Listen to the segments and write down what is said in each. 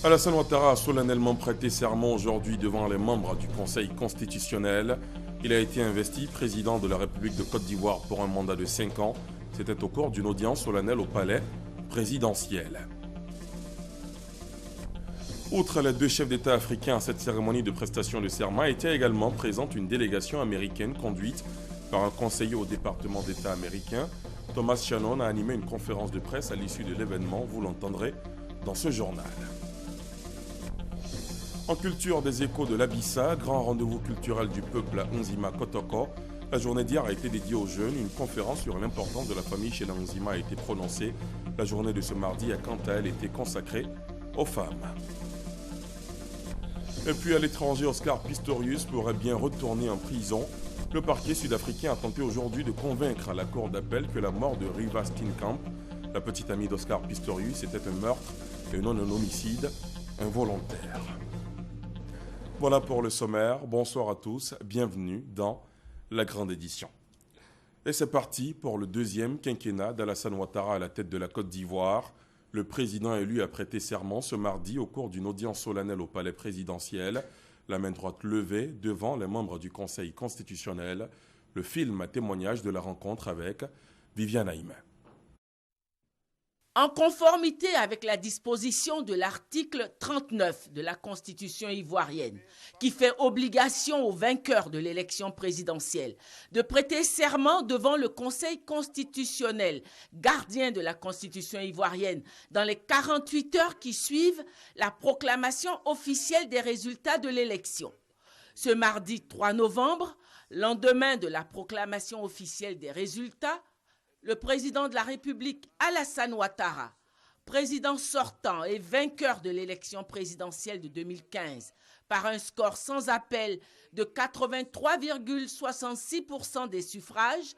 Alassane Ouattara a solennellement prêté serment aujourd'hui devant les membres du Conseil constitutionnel. Il a été investi président de la République de Côte d'Ivoire pour un mandat de 5 ans. C'était au cours d'une audience solennelle au palais présidentiel. Outre les deux chefs d'État africains à cette cérémonie de prestation de serment, était également présente une délégation américaine conduite par un conseiller au département d'État américain. Thomas Shannon a animé une conférence de presse à l'issue de l'événement, vous l'entendrez dans ce journal. En culture, des échos de l'Abissa, grand rendez-vous culturel du peuple à Nzima Kotoko. La journée d'hier a été dédiée aux jeunes. Une conférence sur l'importance de la famille chez la Nzima a été prononcée. La journée de ce mardi a quant à elle été consacrée aux femmes. Et puis à l'étranger, Oscar Pistorius pourrait bien retourner en prison. Le parquet sud-africain a tenté aujourd'hui de convaincre à la cour d'appel que la mort de Riva Steenkamp, la petite amie d'Oscar Pistorius, était un meurtre et non un homicide involontaire. Voilà pour le sommaire. Bonsoir à tous. Bienvenue dans la grande édition. Et c'est parti pour le deuxième quinquennat d'Alassane Ouattara à la tête de la Côte d'Ivoire. Le président élu a prêté serment ce mardi au cours d'une audience solennelle au palais présidentiel. La main droite levée devant les membres du Conseil constitutionnel. Le film à témoignage de la rencontre avec Viviane Haïm. En conformité avec la disposition de l'article 39 de la Constitution ivoirienne, qui fait obligation aux vainqueurs de l'élection présidentielle de prêter serment devant le Conseil constitutionnel, gardien de la Constitution ivoirienne, dans les 48 heures qui suivent la proclamation officielle des résultats de l'élection. Ce mardi 3 novembre, lendemain de la proclamation officielle des résultats, le président de la République, Alassane Ouattara, président sortant et vainqueur de l'élection présidentielle de 2015 par un score sans appel de 83,66% des suffrages,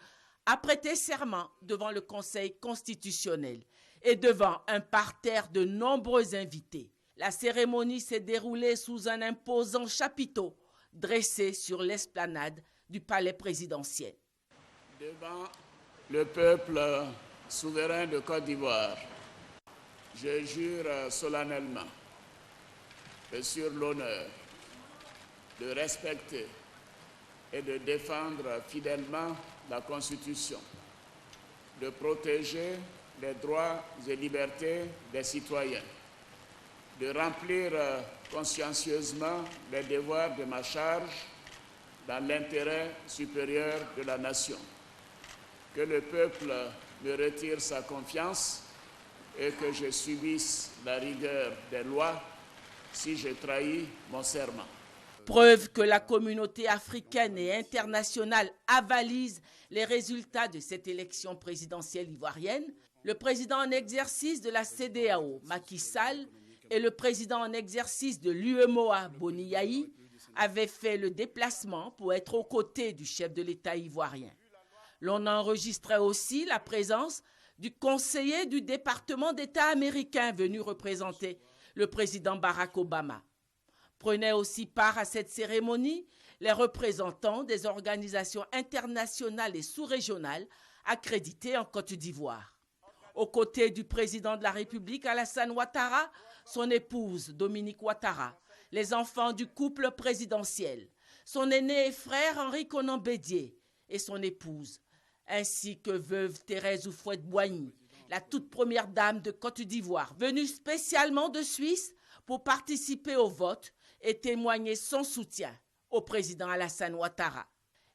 a prêté serment devant le Conseil constitutionnel et devant un parterre de nombreux invités. La cérémonie s'est déroulée sous un imposant chapiteau dressé sur l'esplanade du palais présidentiel. Devant le peuple souverain de Côte d'Ivoire, je jure solennellement et sur l'honneur de respecter et de défendre fidèlement la Constitution, de protéger les droits et libertés des citoyens, de remplir consciencieusement les devoirs de ma charge dans l'intérêt supérieur de la nation. Que le peuple me retire sa confiance et que je subisse la rigueur des lois si je trahis mon serment. Preuve que la communauté africaine et internationale avalise les résultats de cette élection présidentielle ivoirienne, le président en exercice de la CEDEAO, Macky Sall, et le président en exercice de l'UEMOA, Boni Yayi, avaient fait le déplacement pour être aux côtés du chef de l'État ivoirien. L'on enregistrait aussi la présence du conseiller du département d'État américain venu représenter le président Barack Obama. Prenaient aussi part à cette cérémonie les représentants des organisations internationales et sous-régionales accréditées en Côte d'Ivoire. Aux côtés du président de la République, Alassane Ouattara, son épouse Dominique Ouattara, les enfants du couple présidentiel, son aîné et frère Henri Konan Bédié et son épouse, ainsi que veuve Thérèse Houphouët-Boigny, la toute première dame de Côte d'Ivoire, venue spécialement de Suisse pour participer au vote et témoigner son soutien au président Alassane Ouattara.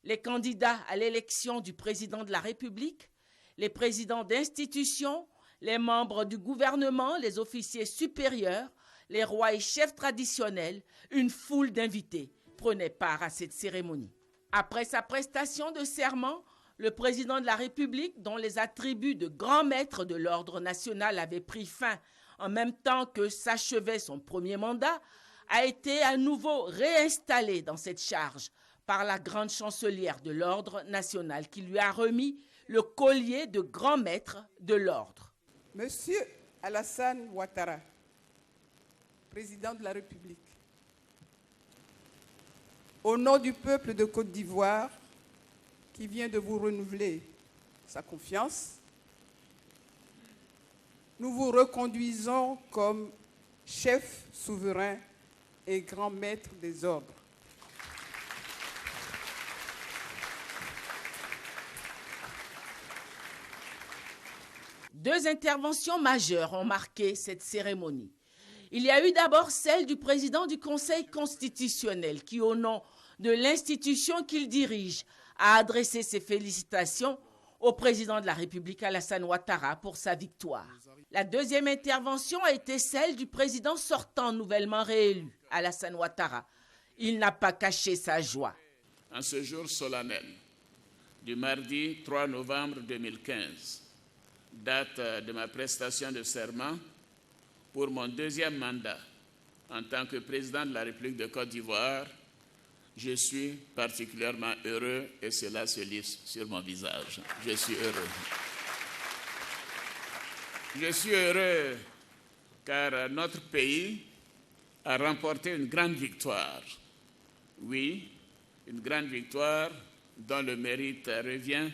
Les candidats à l'élection du président de la République, les présidents d'institutions, les membres du gouvernement, les officiers supérieurs, les rois et chefs traditionnels, une foule d'invités prenaient part à cette cérémonie. Après sa prestation de serment, le président de la République, dont les attributs de grand maître de l'ordre national avaient pris fin en même temps que s'achevait son premier mandat, a été à nouveau réinstallé dans cette charge par la grande chancelière de l'ordre national qui lui a remis le collier de grand maître de l'ordre. Monsieur Alassane Ouattara, président de la République, au nom du peuple de Côte d'Ivoire, qui vient de vous renouveler sa confiance, nous vous reconduisons comme chef souverain et grand maître des ordres. Deux interventions majeures ont marqué cette cérémonie. Il y a eu d'abord celle du président du Conseil constitutionnel qui, au nom de l'institution qu'il dirige, a adressé ses félicitations au président de la République Alassane Ouattara pour sa victoire. La deuxième intervention a été celle du président sortant nouvellement réélu, Alassane Ouattara. Il n'a pas caché sa joie. En ce jour solennel du mardi 3 novembre 2015, date de ma prestation de serment pour mon deuxième mandat en tant que président de la République de Côte d'Ivoire, je suis particulièrement heureux et cela se lit sur mon visage. Je suis heureux. Je suis heureux car notre pays a remporté une grande victoire. Oui, une grande victoire dont le mérite revient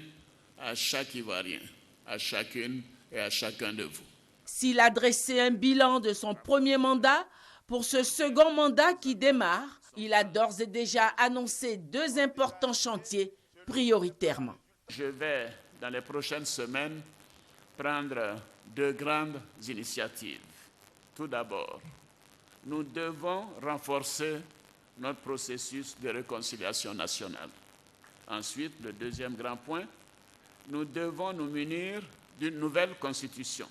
à chaque Ivoirien, à chacune et à chacun de vous. S'il a dressé un bilan de son premier mandat, pour ce second mandat qui démarre, il a d'ores et déjà annoncé deux importants chantiers prioritairement. Je vais, dans les prochaines semaines, prendre deux grandes initiatives. Tout d'abord, nous devons renforcer notre processus de réconciliation nationale. Ensuite, le deuxième grand point, nous devons nous munir d'une nouvelle constitution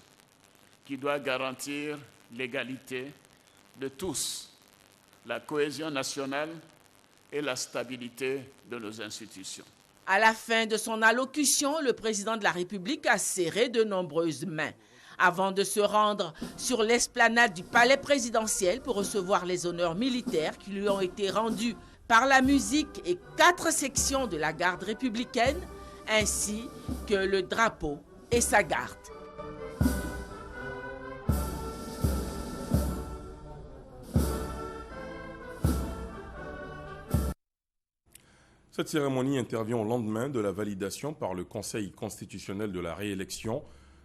qui doit garantir l'égalité de tous, la cohésion nationale et la stabilité de nos institutions. À la fin de son allocution, le président de la République a serré de nombreuses mains avant de se rendre sur l'esplanade du palais présidentiel pour recevoir les honneurs militaires qui lui ont été rendus par la musique et 4 sections de la garde républicaine, ainsi que le drapeau et sa garde. Cette cérémonie intervient au lendemain de la validation par le Conseil constitutionnel de la réélection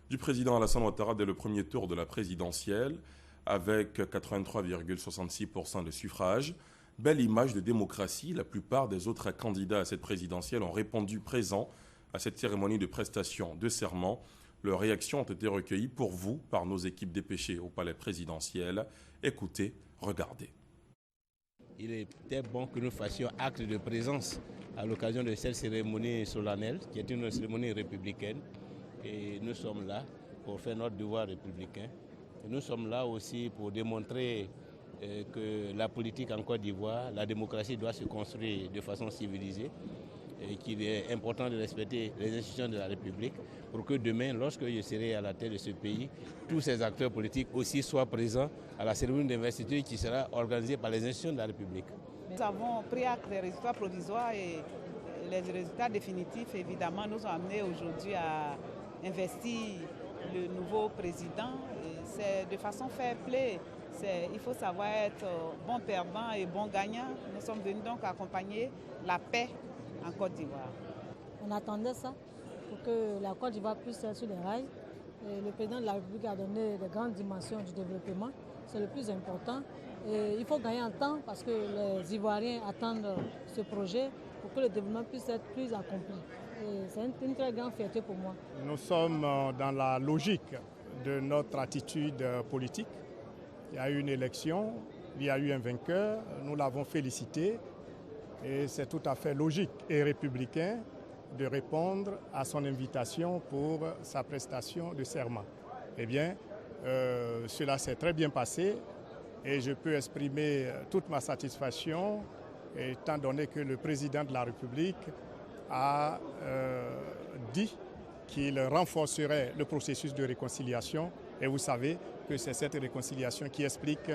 du président Alassane Ouattara dès le premier tour de la présidentielle, avec 83,66% de suffrages. Belle image de démocratie, la plupart des autres candidats à cette présidentielle ont répondu présents à cette cérémonie de prestation de serment. Leurs réactions ont été recueillies pour vous par nos équipes dépêchées au palais présidentiel. Écoutez, regardez. Il était bon que nous fassions acte de présence à l'occasion de cette cérémonie solennelle, qui est une cérémonie républicaine. Et nous sommes là pour faire notre devoir républicain. Et nous sommes là aussi pour démontrer que la politique en Côte d'Ivoire, la démocratie doit se construire de façon civilisée et qu'il est important de respecter les institutions de la République pour que demain, lorsque je serai à la tête de ce pays, tous ces acteurs politiques aussi soient présents à la cérémonie d'investiture qui sera organisée par les institutions de la République. Nous avons pris acte des résultats provisoires et les résultats définitifs, évidemment, nous ont amenés aujourd'hui à investir le nouveau président. C'est de façon fair play. Il faut savoir être bon perdant et bon gagnant. Nous sommes venus donc accompagner la paix en Côte d'Ivoire. On attendait ça pour que la Côte d'Ivoire puisse être sur les rails. Et le président de la République a donné de grandes dimensions du développement. C'est le plus important. Et il faut gagner en temps parce que les Ivoiriens attendent ce projet pour que le développement puisse être plus accompli. C'est une très grande fierté pour moi. Nous sommes dans la logique de notre attitude politique. Il y a eu une élection, il y a eu un vainqueur, nous l'avons félicité et c'est tout à fait logique et républicain de répondre à son invitation pour sa prestation de serment. Eh bien, cela s'est très bien passé et je peux exprimer toute ma satisfaction étant donné que le président de la République a dit qu'il renforcerait le processus de réconciliation et vous savez que c'est cette réconciliation qui explique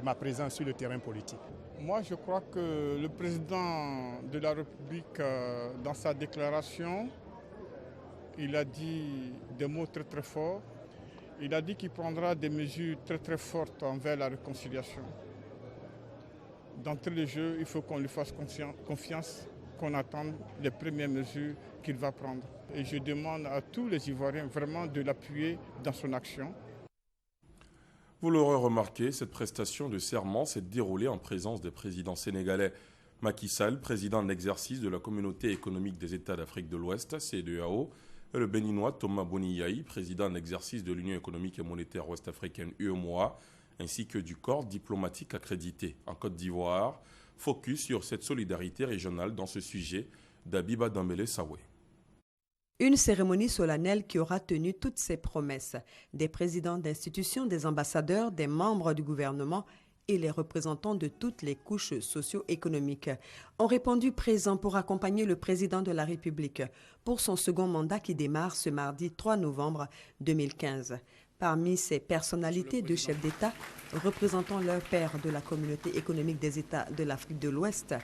ma présence sur le terrain politique. Moi, je crois que le président de la République, dans sa déclaration, il a dit des mots très très forts. Il a dit qu'il prendra des mesures très très fortes envers la réconciliation. D'entrée de jeu, il faut qu'on lui fasse confiance, qu'on attende les premières mesures qu'il va prendre. Et je demande à tous les Ivoiriens vraiment de l'appuyer dans son action. Vous l'aurez remarqué, cette prestation de serment s'est déroulée en présence des présidents sénégalais Macky Sall, président en exercice de la Communauté économique des États d'Afrique de l'Ouest, CEDEAO, et le béninois Thomas Boni-Yayi, président en exercice de l'Union économique et monétaire ouest-africaine UEMOA, ainsi que du corps diplomatique accrédité en Côte d'Ivoire. Focus sur cette solidarité régionale dans ce sujet d'Abiba Dambélé Sawé. Une cérémonie solennelle qui aura tenu toutes ses promesses. Des présidents d'institutions, des ambassadeurs, des membres du gouvernement et les représentants de toutes les couches socio-économiques ont répondu présents pour accompagner le président de la République pour son second mandat qui démarre ce mardi 3 novembre 2015. Parmi ces personnalités de chefs d'État représentant leurs pairs de la Communauté économique des États de l'Afrique de l'Ouest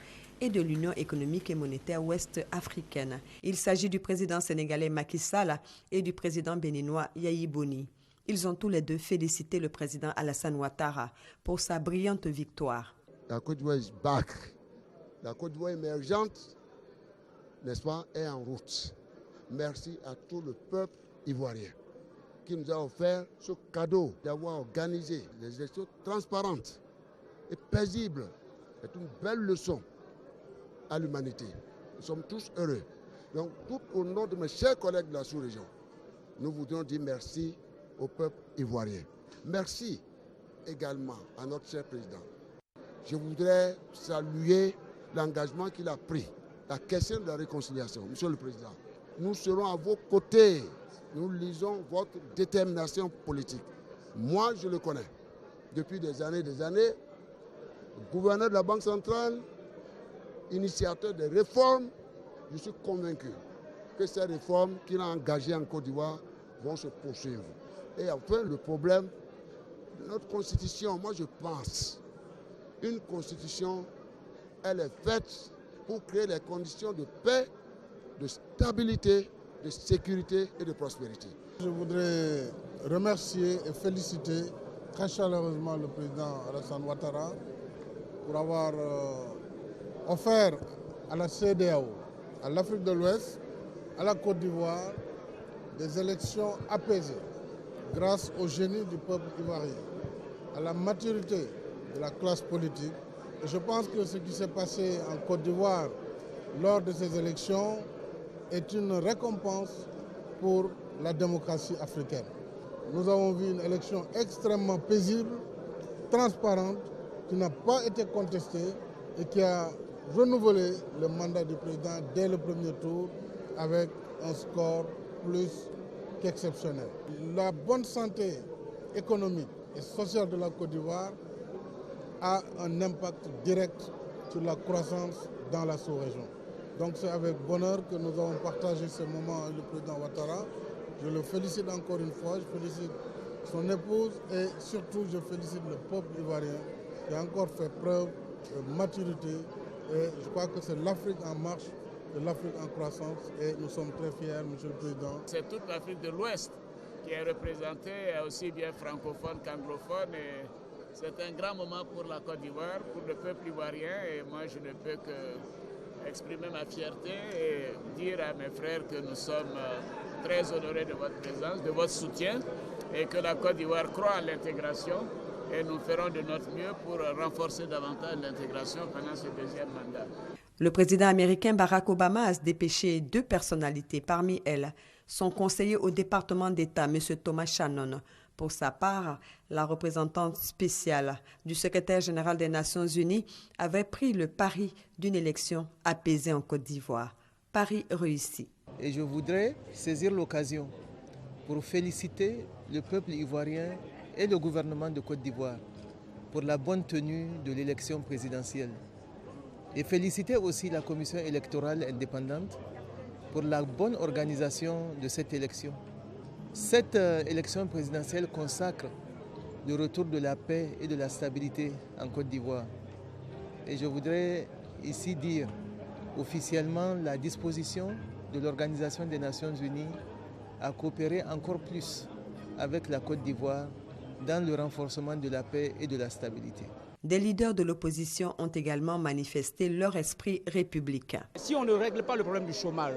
et de l'Union économique et monétaire ouest-africaine. Il s'agit du président sénégalais Macky Sall et du président béninois Yayi Boni. Ils ont tous les deux félicité le président Alassane Ouattara pour sa brillante victoire. La Côte d'Ivoire est back. La Côte d'Ivoire émergente, n'est-ce pas, est en route. Merci à tout le peuple ivoirien qui nous a offert ce cadeau d'avoir organisé les élections transparentes et paisibles. C'est une belle leçon à l'humanité. Nous sommes tous heureux. Donc, tout au nom de mes chers collègues de la sous-région, nous voudrions dire merci au peuple ivoirien. Merci également à notre cher président. Je voudrais saluer l'engagement qu'il a pris, la question de la réconciliation. Monsieur le Président, nous serons à vos côtés. Nous lisons votre détermination politique. Moi, je le connais. Depuis des années, gouverneur de la Banque centrale, initiateur des réformes, je suis convaincu que ces réformes qu'il a engagées en Côte d'Ivoire vont se poursuivre. Et enfin, le problème de notre constitution, moi je pense, une constitution, elle est faite pour créer les conditions de paix, de stabilité, de sécurité et de prospérité. Je voudrais remercier et féliciter très chaleureusement le président Alassane Ouattara pour avoir offert à la CEDEAO, à l'Afrique de l'Ouest, à la Côte d'Ivoire, des élections apaisées grâce au génie du peuple ivoirien, à la maturité de la classe politique. Et je pense que ce qui s'est passé en Côte d'Ivoire lors de ces élections est une récompense pour la démocratie africaine. Nous avons vu une élection extrêmement paisible, transparente, qui n'a pas été contestée et qui a renouvelé le mandat du président dès le premier tour avec un score plus qu'exceptionnel. La bonne santé économique et sociale de la Côte d'Ivoire a un impact direct sur la croissance dans la sous-région. Donc c'est avec bonheur que nous avons partagé ce moment avec le président Ouattara. Je le félicite encore une fois, je félicite son épouse et surtout je félicite le peuple ivoirien qui a encore fait preuve de maturité. Et je crois que c'est l'Afrique en marche, de l'Afrique en croissance et nous sommes très fiers, Monsieur le Président. C'est toute l'Afrique de l'Ouest qui est représentée, aussi bien francophone qu'anglophone. Et c'est un grand moment pour la Côte d'Ivoire, pour le peuple ivoirien. Et moi, je ne peux que exprimer ma fierté et dire à mes frères que nous sommes très honorés de votre présence, de votre soutien et que la Côte d'Ivoire croit à l'intégration. Et nous ferons de notre mieux pour renforcer davantage l'intégration pendant ce deuxième mandat. Le président américain Barack Obama a dépêché 2 personnalités, parmi elles son conseiller au département d'État, M. Thomas Shannon. Pour sa part, la représentante spéciale du secrétaire général des Nations Unies avait pris le pari d'une élection apaisée en Côte d'Ivoire. Pari réussi. Et je voudrais saisir l'occasion pour féliciter le peuple ivoirien et le gouvernement de Côte d'Ivoire pour la bonne tenue de l'élection présidentielle. Et féliciter aussi la commission électorale indépendante pour la bonne organisation de cette élection. Cette élection présidentielle consacre le retour de la paix et de la stabilité en Côte d'Ivoire. Et je voudrais ici dire officiellement la disposition de l'Organisation des Nations Unies à coopérer encore plus avec la Côte d'Ivoire dans le renforcement de la paix et de la stabilité. Des leaders de l'opposition ont également manifesté leur esprit républicain. Si on ne règle pas le problème du chômage,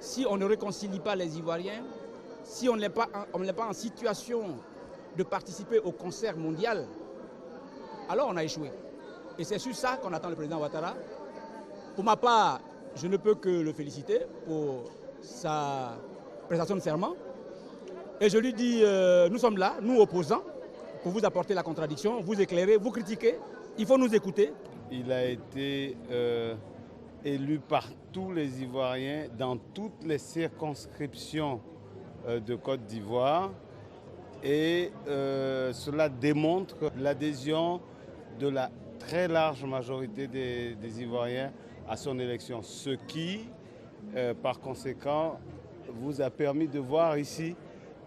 si on ne réconcilie pas les Ivoiriens, si on n'est pas en situation de participer au concert mondial, alors on a échoué. Et c'est sur ça qu'on attend le président Ouattara. Pour ma part, je ne peux que le féliciter pour sa prestation de serment. Et je lui dis, nous sommes là, nous opposants, pour vous apporter la contradiction, vous éclairer, vous critiquer. Il faut nous écouter. Il a été élu par tous les Ivoiriens dans toutes les circonscriptions de Côte d'Ivoire. Et cela démontre l'adhésion de la très large majorité des Ivoiriens à son élection. Ce qui, par conséquent, vous a permis de voir ici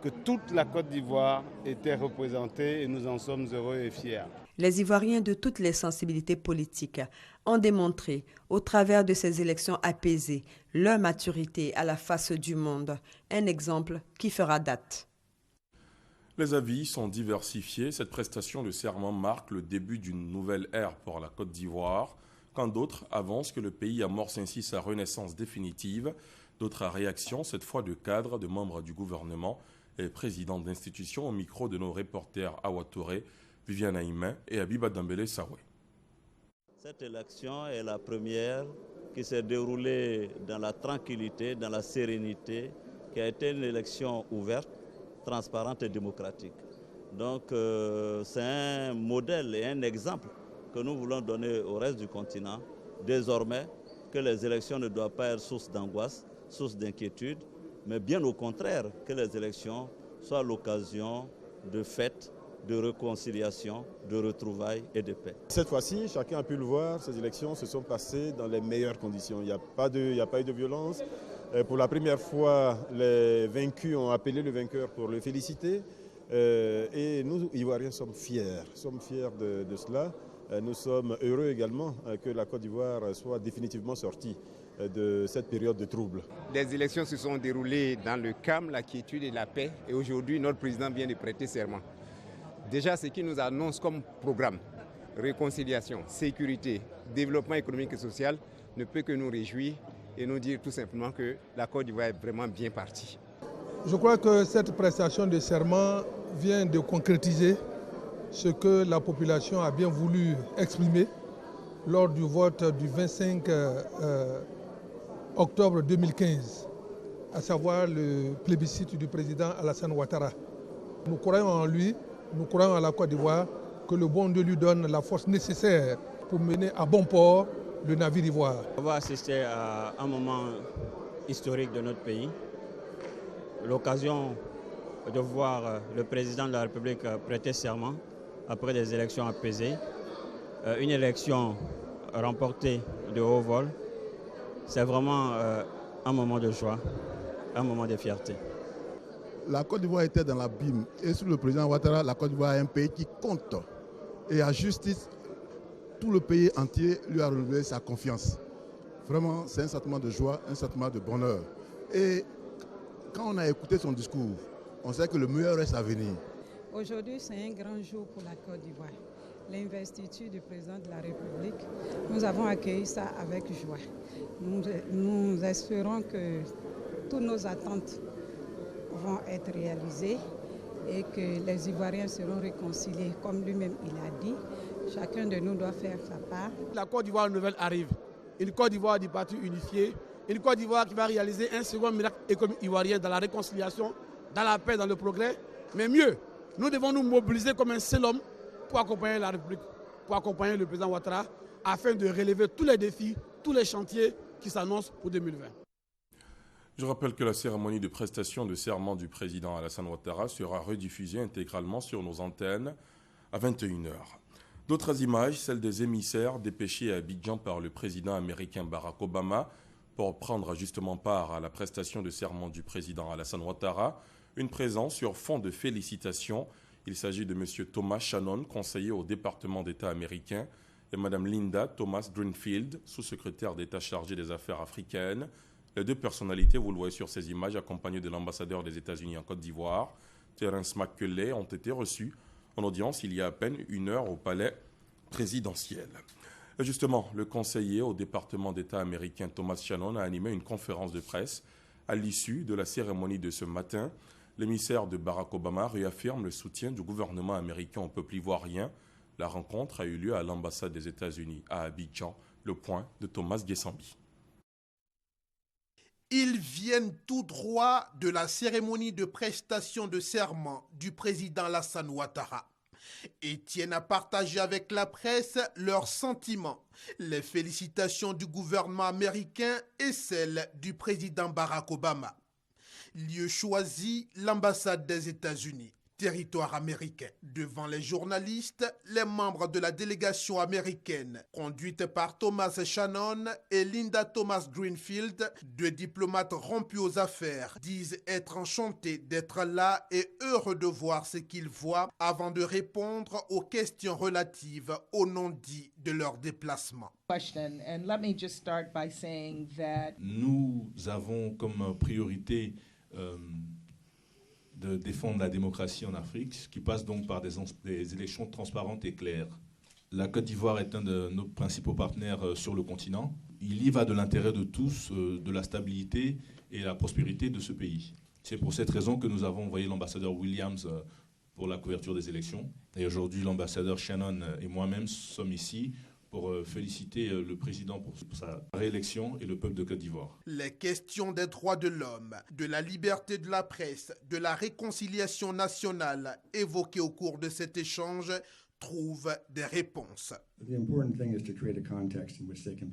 que toute la Côte d'Ivoire était représentée et nous en sommes heureux et fiers. Les Ivoiriens de toutes les sensibilités politiques ont démontré, au travers de ces élections apaisées, leur maturité à la face du monde. Un exemple qui fera date. Les avis sont diversifiés. Cette prestation de serment marque le début d'une nouvelle ère pour la Côte d'Ivoire, quand d'autres avancent que le pays amorce ainsi sa renaissance définitive. D'autres réactions, cette fois de cadres, de membres du gouvernement et présidents d'institutions, au micro de nos reporters Awa Touré, Viviane Aïmen et Abiba Dambélé Sawé. Cette élection est la première qui s'est déroulée dans la tranquillité, dans la sérénité, qui a été une élection ouverte, transparente et démocratique. Donc c'est un modèle et un exemple que nous voulons donner au reste du continent, désormais, que les élections ne doivent pas être source d'angoisse, source d'inquiétude, mais bien au contraire, que les élections soient l'occasion de fêtes, de réconciliation, de retrouvailles et de paix. Cette fois-ci, chacun a pu le voir, ces élections se sont passées dans les meilleures conditions. Il n'y a pas eu de violence. Pour la première fois, les vaincus ont appelé le vainqueur pour le féliciter. Et nous, Ivoiriens, sommes fiers de cela. Nous sommes heureux également que la Côte d'Ivoire soit définitivement sortie de cette période de trouble. Les élections se sont déroulées dans le calme, la quiétude et la paix. Et aujourd'hui, notre président vient de prêter serment. Déjà, ce qu'il nous annonce comme programme, réconciliation, sécurité, développement économique et social, ne peut que nous réjouir et nous dire tout simplement que la Côte d'Ivoire est vraiment bien partie. Je crois que cette prestation de serment vient de concrétiser ce que la population a bien voulu exprimer lors du vote du 25 octobre 2015, à savoir le plébiscite du président Alassane Ouattara. Nous croyons en lui, nous croyons à la Côte d'Ivoire, que le bon Dieu lui donne la force nécessaire pour mener à bon port le navire ivoire. On va assister à un moment historique de notre pays, l'occasion de voir le président de la République prêter serment après des élections apaisées, une élection remportée de haut vol. C'est vraiment un moment de joie, un moment de fierté. La Côte d'Ivoire était dans l'abîme et sous le président Ouattara, la Côte d'Ivoire est un pays qui compte. Et à justice, tout le pays entier lui a renouvelé sa confiance. Vraiment, c'est un sentiment de joie, un sentiment de bonheur. Et quand on a écouté son discours, on sait que le meilleur reste à venir. Aujourd'hui, c'est un grand jour pour la Côte d'Ivoire. L'investiture du président de la République, nous avons accueilli ça avec joie. Nous espérons que toutes nos attentes vont être réalisées et que les Ivoiriens seront réconciliés. Comme lui-même il a dit, chacun de nous doit faire sa part. La Côte d'Ivoire nouvelle arrive. Une Côte d'Ivoire du parti unifié, une Côte d'Ivoire qui va réaliser un second miracle économique ivoirien dans la réconciliation, dans la paix, dans le progrès. Mais mieux, nous devons nous mobiliser comme un seul homme pour accompagner la République, pour accompagner le président Ouattara, afin de relever tous les défis, tous les chantiers qui s'annoncent pour 2020. Je rappelle que la cérémonie de prestation de serment du président Alassane Ouattara sera rediffusée intégralement sur nos antennes à 21h. D'autres images, celles des émissaires dépêchés à Abidjan par le président américain Barack Obama pour prendre justement part à la prestation de serment du président Alassane Ouattara, une présence sur fond de félicitations. Il s'agit de M. Thomas Shannon, conseiller au département d'État américain, et Mme Linda Thomas Greenfield, sous-secrétaire d'État chargée des affaires africaines. Les deux personnalités, vous le voyez sur ces images, accompagnées de l'ambassadeur des États-Unis en Côte d'Ivoire, Terence McCulley, ont été reçus en audience il y a à peine 1 heure au palais présidentiel. Et justement, le conseiller au département d'État américain Thomas Shannon a animé une conférence de presse à l'issue de la cérémonie de ce matin. L'émissaire de Barack Obama réaffirme le soutien du gouvernement américain au peuple ivoirien. La rencontre a eu lieu à l'ambassade des États-Unis à Abidjan. Le point de Thomas Guessambi. Ils viennent tout droit de la cérémonie de prestation de serment du président Alassane Ouattara et tiennent à partager avec la presse leurs sentiments, les félicitations du gouvernement américain et celles du président Barack Obama. Lieu choisi, l'ambassade des États-Unis, territoire américain. Devant les journalistes, les membres de la délégation américaine, conduite par Thomas Shannon et Linda Thomas Greenfield, deux diplomates rompus aux affaires, disent être enchantés d'être là et heureux de voir ce qu'ils voient avant de répondre aux questions relatives au non-dit de leur déplacement. Nous avons comme priorité de défendre la démocratie en Afrique, ce qui passe donc par des élections transparentes et claires. La Côte d'Ivoire est un de nos principaux partenaires sur le continent. Il y va de l'intérêt de tous, de la stabilité et la prospérité de ce pays. C'est pour cette raison que nous avons envoyé l'ambassadeur Williams pour la couverture des élections. Et aujourd'hui, l'ambassadeur Shannon et moi-même sommes ici pour féliciter le président pour sa réélection et le peuple de Côte d'Ivoire. Les questions des droits de l'homme, de la liberté de la presse, de la réconciliation nationale évoquées au cours de cet échange trouvent des réponses.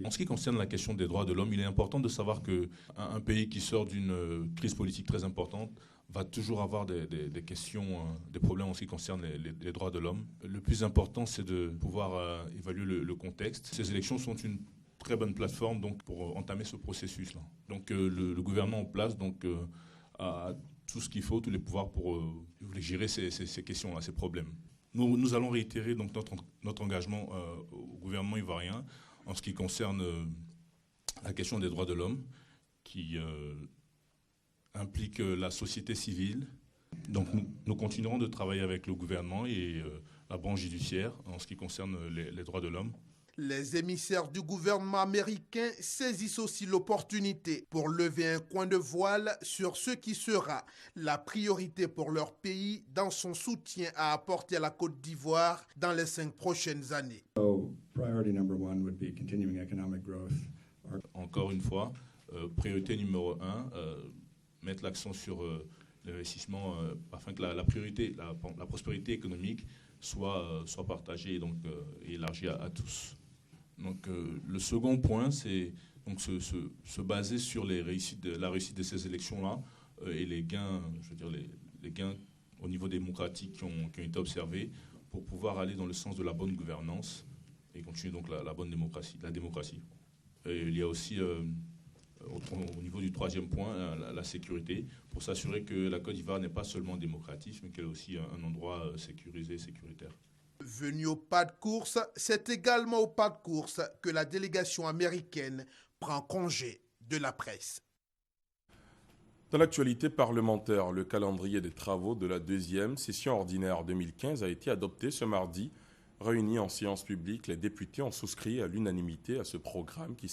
En ce qui concerne la question des droits de l'homme, il est important de savoir qu'un pays qui sort d'une crise politique très importante va toujours avoir des questions, des problèmes en ce qui concerne les droits de l'homme. Le plus important, c'est de pouvoir évaluer le contexte. Ces élections sont une très bonne plateforme donc, pour entamer ce processus-là. Donc le gouvernement en place donc, a tout ce qu'il faut, tous les pouvoirs pour gérer ces questions-là, ces problèmes. Nous allons réitérer donc, notre engagement au gouvernement ivoirien en ce qui concerne la question des droits de l'homme qui implique la société civile. Donc nous continuerons de travailler avec le gouvernement et la branche judiciaire en ce qui concerne les droits de l'homme. Les émissaires du gouvernement américain saisissent aussi l'opportunité pour lever un coin de voile sur ce qui sera la priorité pour leur pays dans son soutien à apporter à la Côte d'Ivoire dans les 5 prochaines années. Encore une fois, priorité numéro 1, mettre l'accent sur l'investissement afin que la priorité, la prospérité économique soit partagée et donc élargie à tous. Donc le second point, c'est donc se baser sur la réussite de ces élections-là et les gains, je veux dire les gains au niveau démocratique qui ont été observés pour pouvoir aller dans le sens de la bonne gouvernance et continuer donc la bonne démocratie, la démocratie. Et il y a aussi au niveau du troisième point, la sécurité, pour s'assurer que la Côte d'Ivoire n'est pas seulement démocratique, mais qu'elle est aussi un endroit sécurisé, sécuritaire. Venu au pas de course, c'est également au pas de course que la délégation américaine prend congé de la presse. Dans l'actualité parlementaire, le calendrier des travaux de la deuxième session ordinaire 2015 a été adopté ce mardi. Réunis en séance publique, les députés ont souscrit à l'unanimité à ce programme qui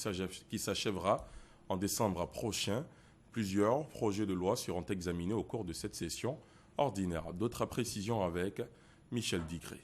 s'achèvera en décembre prochain. Plusieurs projets de loi seront examinés au cours de cette session ordinaire. D'autres précisions avec Michel Digré.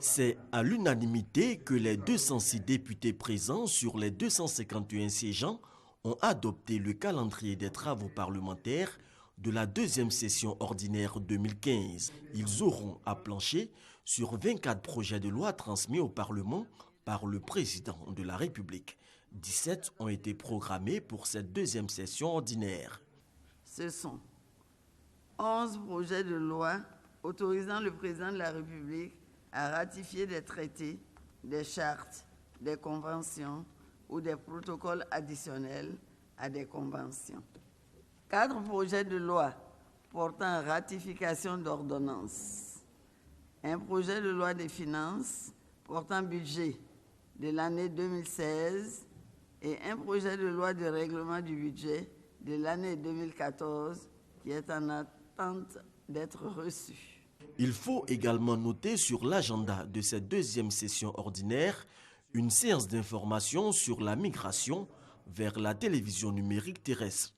C'est à l'unanimité que les 206 députés présents sur les 251 siégeants ont adopté le calendrier des travaux parlementaires de la deuxième session ordinaire 2015. Ils auront à plancher sur 24 projets de loi transmis au Parlement par le président de la République. 17 ont été programmés pour cette deuxième session ordinaire. Ce sont 11 projets de loi autorisant le président de la République à ratifier des traités, des chartes, des conventions ou des protocoles additionnels à des conventions. 4 projets de loi portant ratification d'ordonnances. Un projet de loi des finances portant budget de l'année 2016 et un projet de loi de règlement du budget de l'année 2014 qui est en attente d'être reçu. Il faut également noter sur l'agenda de cette deuxième session ordinaire une séance d'information sur la migration vers la télévision numérique terrestre.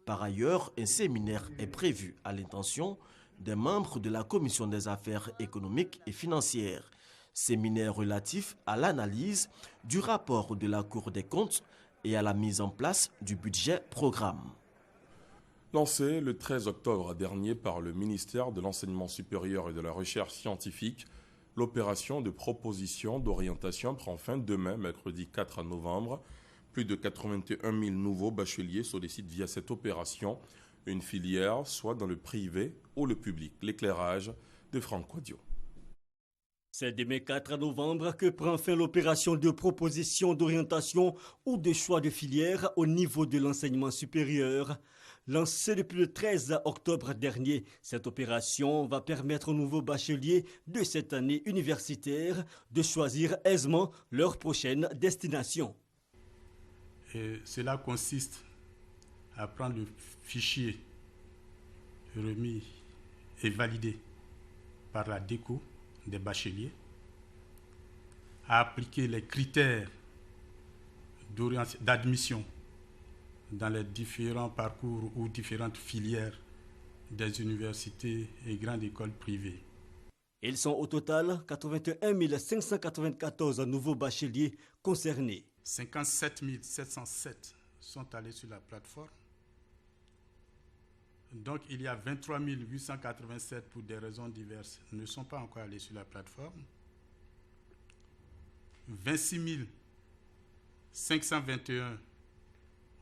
Par ailleurs, un séminaire est prévu à l'intention des membres de la Commission des affaires économiques et financières. Séminaire relatif à l'analyse du rapport de la Cour des comptes et à la mise en place du budget programme. Lancé le 13 octobre dernier par le ministère de l'Enseignement supérieur et de la Recherche scientifique, l'opération de proposition d'orientation prend fin demain, mercredi 4 novembre. Plus de 81 000 nouveaux bacheliers sollicitent via cette opération une filière, soit dans le privé ou le public. L'éclairage de Franck Quadio. C'est demain 4 novembre que prend fin l'opération de proposition d'orientation ou de choix de filière au niveau de l'enseignement supérieur. Lancée depuis le 13 octobre dernier, cette opération va permettre aux nouveaux bacheliers de cette année universitaire de choisir aisément leur prochaine destination. Et cela consiste à prendre le fichier remis et validé par la DECO des bacheliers, à appliquer les critères d'admission dans les différents parcours ou différentes filières des universités et grandes écoles privées. Ils sont au total 81 594 nouveaux bacheliers concernés. 57 707 sont allés sur la plateforme. Donc il y a 23 887 pour des raisons diverses ne sont pas encore allés sur la plateforme. 26 521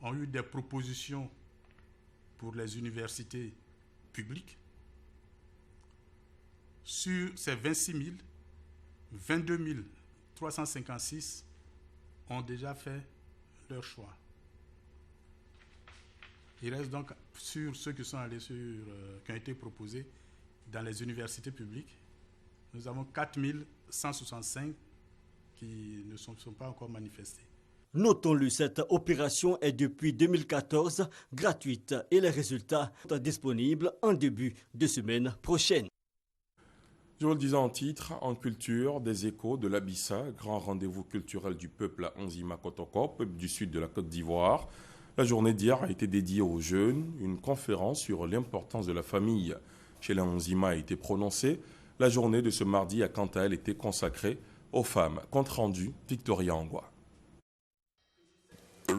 ont eu des propositions pour les universités publiques. Sur ces 26 000, 22 356 ont déjà fait leur choix. Il reste donc sur ceux qui sont allés qui ont été proposés dans les universités publiques. Nous avons 4 165 qui ne sont pas encore manifestés. Notons-le, cette opération est depuis 2014 gratuite et les résultats sont disponibles en début de semaine prochaine. Je vous le disais en titre, en culture, des échos de l'Abissa, grand rendez-vous culturel du peuple à Nzima Kotoko, peuple du sud de la Côte d'Ivoire. La journée d'hier a été dédiée aux jeunes. Une conférence sur l'importance de la famille chez les Nzima a été prononcée. La journée de ce mardi a quant à elle été consacrée aux femmes. Compte rendu, Victoria Angwa.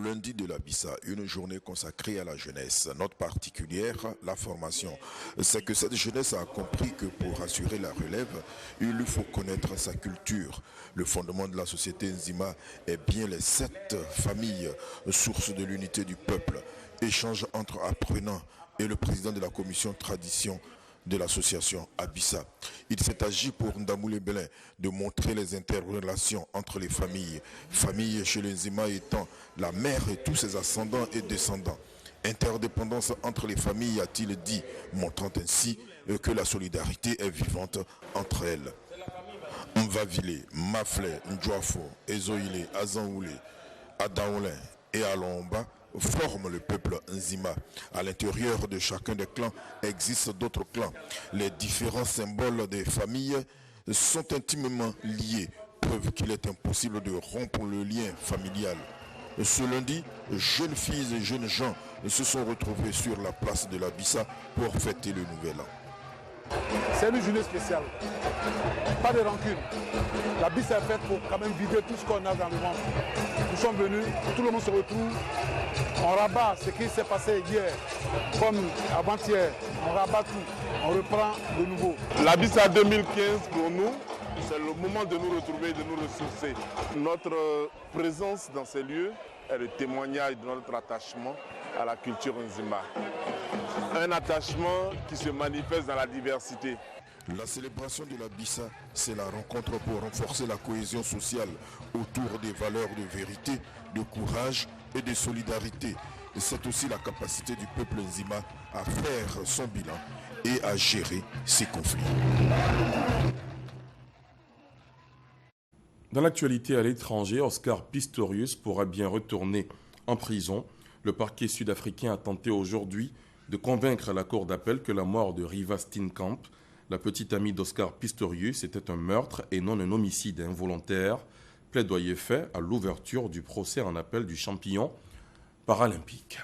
Lundi de l'Abissa, une journée consacrée à la jeunesse. Note particulière, la formation. C'est que cette jeunesse a compris que pour assurer la relève, il lui faut connaître sa culture. Le fondement de la société Nzima est bien les 7 familles, source de l'unité du peuple. Échange entre apprenants et le président de la commission tradition de l'association Abissa. Il s'est agi pour Ndamoulé Belin de montrer les interrelations entre les familles. Famille chez les Nzima étant la mère et tous ses ascendants et descendants. Interdépendance entre les familles, a-t-il dit, montrant ainsi que la solidarité est vivante entre elles. Mvavile, Mafle, Ndjoafo, Ezoïle, Azanoulé, Adaoulin et Alomba forment le peuple Nzima. À l'intérieur de chacun des clans existent d'autres clans. Les différents symboles des familles sont intimement liés, preuve qu'il est impossible de rompre le lien familial. Ce lundi, jeunes filles et jeunes gens se sont retrouvés sur la place de l'Abissa pour fêter le nouvel an. C'est une journée spéciale. Pas de rancune. La bise est faite pour quand même vider tout ce qu'on a dans le monde. Nous sommes venus, tout le monde se retrouve. On rabat ce qui s'est passé hier, comme avant-hier. On rabat tout. On reprend de nouveau. La BISA 2015 pour nous, c'est le moment de nous retrouver, de nous ressourcer. Notre présence dans ces lieux est le témoignage de notre attachement à la culture Nzima. Un attachement qui se manifeste dans la diversité. La célébration de la Bissa, c'est la rencontre pour renforcer la cohésion sociale autour des valeurs de vérité, de courage et de solidarité. C'est aussi la capacité du peuple Nzima à faire son bilan et à gérer ses conflits. Dans l'actualité à l'étranger, Oscar Pistorius pourra bien retourner en prison. Le parquet sud-africain a tenté aujourd'hui de convaincre la cour d'appel que la mort de Riva Steenkamp, la petite amie d'Oscar Pistorius, était un meurtre et non un homicide involontaire. Plaidoyer fait à l'ouverture du procès en appel du champion paralympique.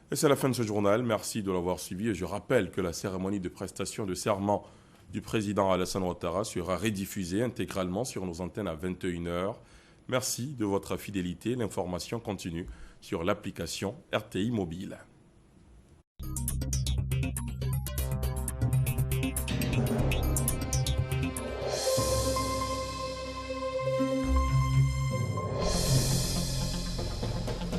Et c'est la fin de ce journal. Merci de l'avoir suivi. Et je rappelle que la cérémonie de prestation de serment du président Alassane Ouattara sera rediffusée intégralement sur nos antennes à 21h. Merci de votre fidélité. L'information continue sur l'application RTI Mobile.